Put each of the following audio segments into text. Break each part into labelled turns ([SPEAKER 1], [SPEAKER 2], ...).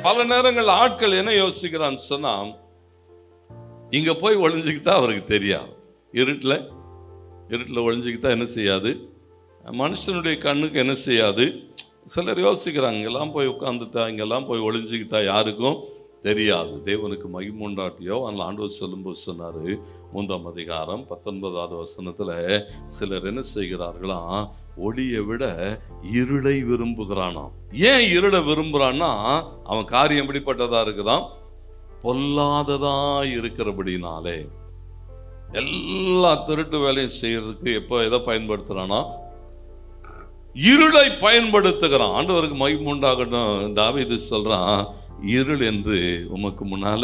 [SPEAKER 1] பல நேரங்கள் ஆட்கள் என்ன யோசிக்கிறான்னு சொன்னா, இங்க போய் ஒளிஞ்சுக்கிட்டா அவருக்கு தெரியாது. இருட்டில் ஒளிஞ்சுக்கிட்டா என்ன செய்யாது, மனுஷனுடைய கண்ணுக்கு என்ன செய்யாது. சிலர் யோசிக்கிறாங்க, இங்கெல்லாம் போய் உட்காந்துட்டா, இங்கெல்லாம் போய் ஒளிஞ்சுக்கிட்டா யாருக்கும் தெரியாது. தேவனுக்கு மகிமை உண்டாட்டியோ அதில் ஆண்டவர் சொல்லும்போது சொன்னார், 3ஆம் அதிகாரம் 19வது வசனத்தில், சிலர் என்ன செய்கிறார்களாம், ஒளியை விட இருளை விரும்புகிறானாம். ஏன் இருளை விரும்புகிறான்னா, அவன் காரியம் எப்படிப்பட்டதா இருக்குதான், பொல்லாததா இருக்கிறபடினாலே. எல்லா திருட்டு வேலையும் செய்யறதுக்கு எப்போ எதை பயன்படுத்துறானா, இருளை பயன்படுத்துகிறான். ஆண்டவருக்கு மகிமை உண்டாகட்டும். தாவீது சொல்றான், இருள் என்று உமக்கு முன்னால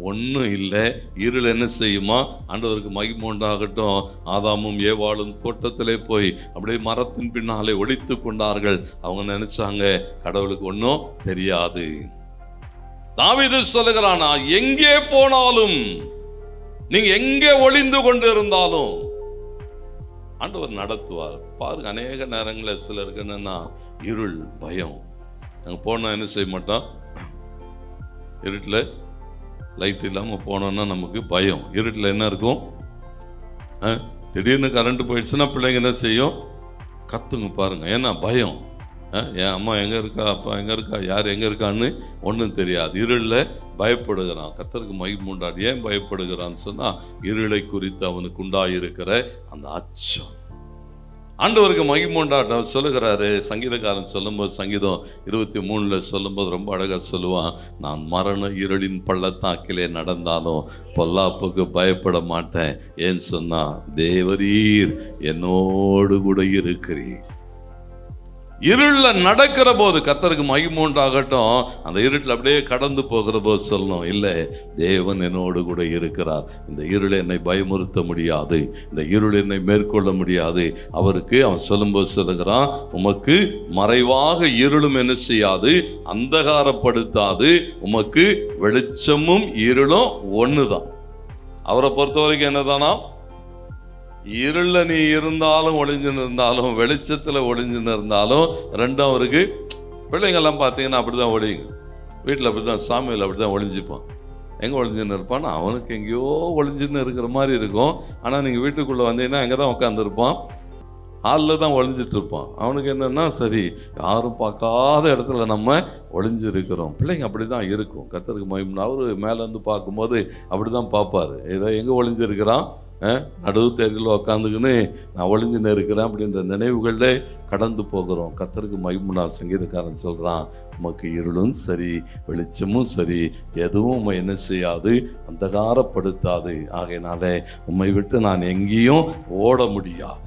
[SPEAKER 1] ஒன்றும் இல்லை. இருள் என்ன செய்யுமா, ஆண்டவருக்கு மகிமை உண்டாகட்டும். ஆதாமும் ஏவாளும் தோட்டத்திலே போய் அப்படியே மரத்தின் பின்னாலே ஒளித்து கொண்டார்கள். அவங்க நினைச்சாங்க கடவுளுக்கு ஒன்றும் தெரியாது. தாவீது சொல்லுகிறானா, எங்கே போனாலும், நீங்க எங்கே ஒளிந்து கொண்டு இருந்தாலும் ஆண்டவர் நடத்துவார். பாருங்க, அநேக நேரங்களில் சிலருக்கு என்னன்னா இருள் பயம். நாங்க போனா என்ன செய்ய மாட்டோம், இருட்டில் லைட் இல்லாமல் போனோம்னா நமக்கு பயம். இருட்டில் என்ன இருக்கும், திடீர்னு கரண்ட் போயிடுச்சுன்னா பிள்ளைங்க என்ன செய்யும், கத்துங்க பாருங்க. ஏன்னா பயம். என் அம்மா எங்கே இருக்கா, அப்பா எங்கே இருக்கா, யார் எங்கே இருக்கான்னு ஒன்றும் தெரியாது. இருளில் பயப்படுகிறான். கர்த்தருக்கு மகிமை உண்டாடி. ஏன் பயப்படுகிறான்னு சொன்னால், இருளை குறித்து அவனுக்கு உண்டாயிருக்கிற அந்த அச்சம். ஆண்டவருக்கு மகிமை உண்டாட்ட சொல்லுகிறாரு. சங்கீதக்காரன் சொல்லும்போது, சங்கீதம் 23 சொல்லும்போது ரொம்ப அழகாக சொல்லுவான், நான் மரண இருளின் பள்ளத்தாக்கிலே நடந்தாலும் பொல்லாப்புக்கு பயப்பட மாட்டேன். ஏன்னு சொன்னா, தேவரீர் என்னோடு கூட இருக்கிறீர். இருளில் நடக்கிற போது கர்த்தருக்கு மகிமை உண்டாகட்டும். அந்த இருட்டில் அப்படியே கடந்து போகிற போது சொல்லணும், இல்லை, தேவன் என்னோடு கூட இருக்கிறார். இந்த இருள் என்னை பயமுறுத்த முடியாது, இந்த இருள் என்னை மேற்கொள்ள முடியாது. அவருக்கு அவன் சொல்லும்போது சொல்லுகிறான், உமக்கு மறைவாக இருளும் என்ன செய்யாது, அந்தகாரப்படுத்தாது. உமக்கு வெளிச்சமும் இருளும் ஒண்ணுதான். அவரை பொறுத்த வரைக்கும் என்னதானா, இருள நீ இருந்தாலும் ஒளிஞ்சுன்னு இருந்தாலும், வெளிச்சத்தில் ஒளிஞ்சுன்னு இருந்தாலும் ரெண்டும் அவருக்கு. பிள்ளைங்கள்லாம் பார்த்தீங்கன்னா அப்படிதான் ஒளிங்க. வீட்டில் அப்படிதான், சாமியில் அப்படிதான் ஒளிஞ்சுப்பான். எங்கே ஒளிஞ்சுன்னு இருப்பான், அவனுக்கு எங்கேயோ ஒளிஞ்சுன்னு இருக்கிற மாதிரி இருக்கும். ஆனால் நீங்கள் வீட்டுக்குள்ளே வந்தீங்கன்னா எங்கே தான் உட்காந்துருப்பான், ஹாலில் தான் ஒளிஞ்சிட்டு இருப்பான். அவனுக்கு என்னென்னா, சரி யாரும் பார்க்காத இடத்துல நம்ம ஒளிஞ்சிருக்கிறோம். பிள்ளைங்க அப்படி தான் இருக்கும். கர்த்தருக்கு மகிமை. அவரு மேலேருந்து பார்க்கும்போது அப்படி தான் பார்ப்பார். ஏதோ எங்கே ஒளிஞ்சிருக்கிறான், நடுவு தேரில் உக்காந்துக்குன்னு நான் ஒளிஞ்சுன்னு இருக்கிறேன் அப்படின்ற நினைவுகளில் கடந்து போகிறோம். கர்த்தருக்கு மகிமை. சங்கீதக்காரன் சொல்கிறான், உமக்கு இருளும் சரி வெளிச்சமும் சரி எதுவும் உண்மை என்ன செய்யாது, அந்தகாரப்படுத்தாது. ஆகையினாலே உம்மை விட்டு நான் எங்கேயும் ஓட முடியாது.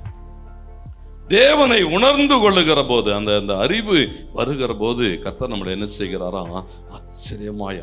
[SPEAKER 1] தேவனை உணர்ந்து கொள்ளுகிற போது, அந்த அறிவு வருகிற போது கர்த்தர் நம்மளை என்ன செய்கிறாரா, ஆச்சரியமாய்